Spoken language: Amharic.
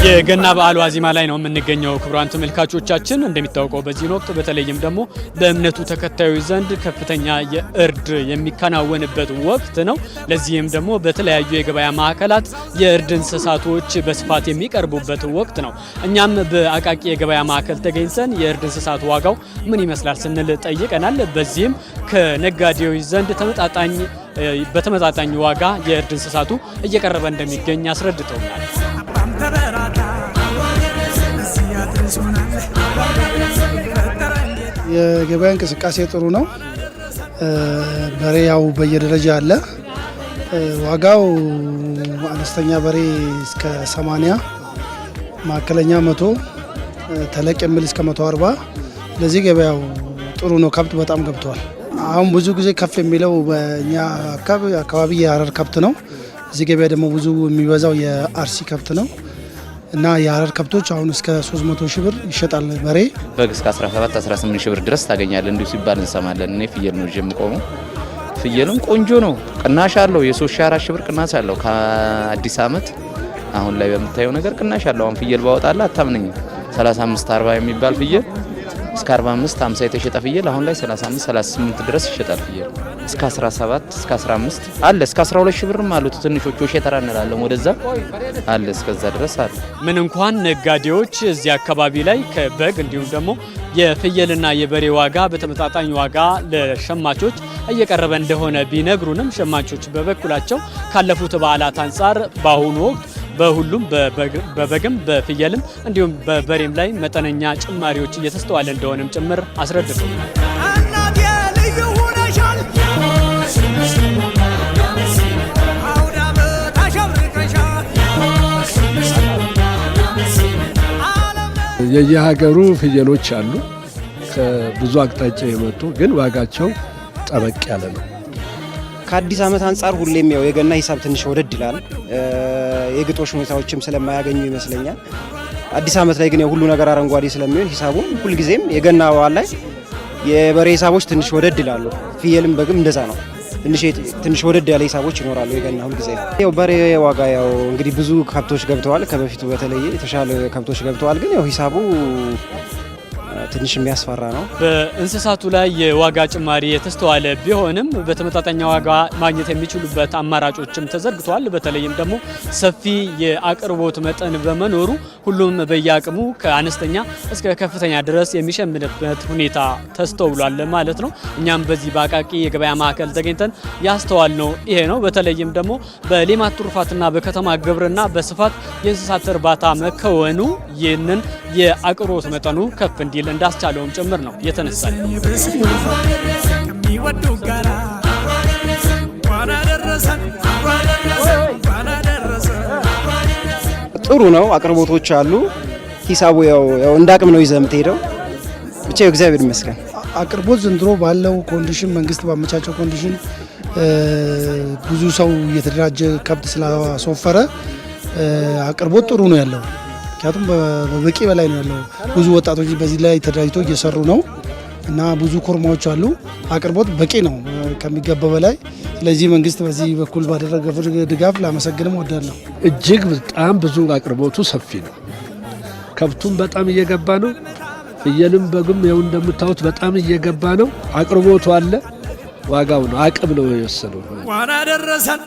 የገና በዓል ዋዜማ ላይ ነው የምንገኘው። ክቡራን ተመልካቾቻችን እንደሚታወቀው በዚህ ወቅት በተለይም ደግሞ በእምነቱ ተከታዮች ዘንድ ከፍተኛ የእርድ የሚከናወንበት ወቅት ነው። ለዚህም ደግሞ በተለያዩ የገበያ ማዕከላት የእርድ እንስሳቶች በስፋት የሚቀርቡበት ወቅት ነው። እኛም በአቃቂ የገበያ ማዕከል ተገኝተን የእርድ እንስሳት ዋጋው ምን ይመስላል ስንል ጠይቀናል። በዚህም ከነጋዴዎች ዘንድ በተመጣጣኝ ዋጋ የእርድ እንስሳቱ እየቀረበ እንደሚገኝ አስረድተውናል። የገበያ እንቅስቃሴ ጥሩ ነው። በሬ ያው በየደረጃ አለ። ዋጋው አነስተኛ በሬ እስከ 80፣ ማዕከለኛ 100፣ ተለቅ የሚል እስከ 140። ለዚህ ገበያው ጥሩ ነው። ከብት በጣም ገብቷል። አሁን ብዙ ጊዜ ከፍ የሚለው በእኛ አካባቢ የሀረር ከብት ነው። እዚህ ገበያ ደግሞ ብዙ የሚበዛው የአርሲ ከብት ነው እና የሀረር ከብቶች አሁን እስከ 300 ሺህ ብር ይሸጣል። በሬ በግ እስከ 17-18 ሺህ ብር ድረስ ታገኛለህ እንዲሁ ሲባል እንሰማለን። እኔ ፍየል ነው የምቆመው። ፍየልም ቆንጆ ነው። ቅናሽ አለው። የ3-4 ሺህ ብር ቅናሽ አለው ከአዲስ ዓመት አሁን ላይ በምታየው ነገር ቅናሽ አለው። አሁን ፍየል ባወጣላ አታምነኝም። 35-40 የሚባል ፍየል እስከ 45-50 የተሸጠ ፍየል አሁን ላይ 35-38 ድረስ ይሸጣል። ፍየል እስከ 17 እስከ 15 አለ። እስከ 12 ሺህ ብርም አሉት። ትንሾቹ ሸተራ እንላለን ወደዛ አለ። እስከዛ ድረስ አለ። ምን እንኳን ነጋዴዎች እዚህ አካባቢ ላይ ከበግ እንዲሁም ደግሞ የፍየልና የበሬ ዋጋ በተመጣጣኝ ዋጋ ለሸማቾች እየቀረበ እንደሆነ ቢነግሩንም ሸማቾች በበኩላቸው ካለፉት በዓላት አንጻር በአሁኑ ወቅት በሁሉም በበግም በፍየልም እንዲሁም በበሬም ላይ መጠነኛ ጭማሪዎች እየተስተዋለ እንደሆነም ጭምር አስረድተውናል። የየሀገሩ ፍየሎች አሉ ከብዙ አቅጣጫ የመጡ ግን ዋጋቸው ጠበቅ ያለ ነው። ከአዲስ ዓመት አንጻር ሁሌም ያው የገና ሂሳብ ትንሽ ወደድ ይላል። የግጦሽ ሁኔታዎችም ስለማያገኙ ይመስለኛል። አዲስ ዓመት ላይ ግን ሁሉ ነገር አረንጓዴ ስለሚሆን ሂሳቡም ሁልጊዜም የገና በዓል ላይ የበሬ ሂሳቦች ትንሽ ወደድ ይላሉ። ፍየልም በግም እንደዛ ነው። ትንሽ ወደድ ያለ ሂሳቦች ይኖራሉ የገና ሁልጊዜ። ያው በሬ ዋጋ ያው እንግዲህ ብዙ ከብቶች ገብተዋል። ከበፊቱ በተለየ የተሻለ ከብቶች ገብተዋል። ግን ያው ሂሳቡ ትንሽ የሚያስፈራ ነው። በእንስሳቱ ላይ የዋጋ ጭማሪ የተስተዋለ ቢሆንም በተመጣጣኝ ዋጋ ማግኘት የሚችሉበት አማራጮችም ተዘርግቷል። በተለይም ደግሞ ሰፊ የአቅርቦት መጠን በመኖሩ ሁሉም በየአቅሙ ከአነስተኛ እስከ ከፍተኛ ድረስ የሚሸምንበት ሁኔታ ተስተውሏል ማለት ነው። እኛም በዚህ በአቃቂ የገበያ ማዕከል ተገኝተን ያስተዋልነው ይሄ ነው። በተለይም ደግሞ በሌማት ትሩፋትና በከተማ ግብርና በስፋት የእንስሳት እርባታ መከወኑ ይህንን የአቅርቦት መጠኑ ከፍ እንዲል እንዳስቻለውም ጭምር ነው የተነሳል። ጥሩ ነው። አቅርቦቶች አሉ። ሂሳቡ ያው እንዳቅም ነው ይዘህ የምትሄደው። ብቻ እግዚአብሔር ይመስገን። አቅርቦት ዘንድሮ ባለው ኮንዲሽን መንግስት ባመቻቸው ኮንዲሽን ብዙ ሰው እየተደራጀ ከብት ስላስወፈረ አቅርቦት ጥሩ ነው ያለው። ምክንያቱም በበቂ በላይ ነው ያለው። ብዙ ወጣቶች በዚህ ላይ ተደራጅተው እየሰሩ ነው እና ብዙ ኮርማዎች አሉ። አቅርቦት በቂ ነው ከሚገባው በላይ። ስለዚህ መንግስት በዚህ በኩል ባደረገው ድጋፍ ላመሰግንም እወዳለሁ። እጅግ በጣም ብዙ አቅርቦቱ ሰፊ ነው። ከብቱም በጣም እየገባ ነው። ፍየልም በግም ያው እንደምታዩት በጣም እየገባ ነው። አቅርቦቱ አለ። ዋጋው ነው አቅም ነው የወሰነው። ዋና ደረሰን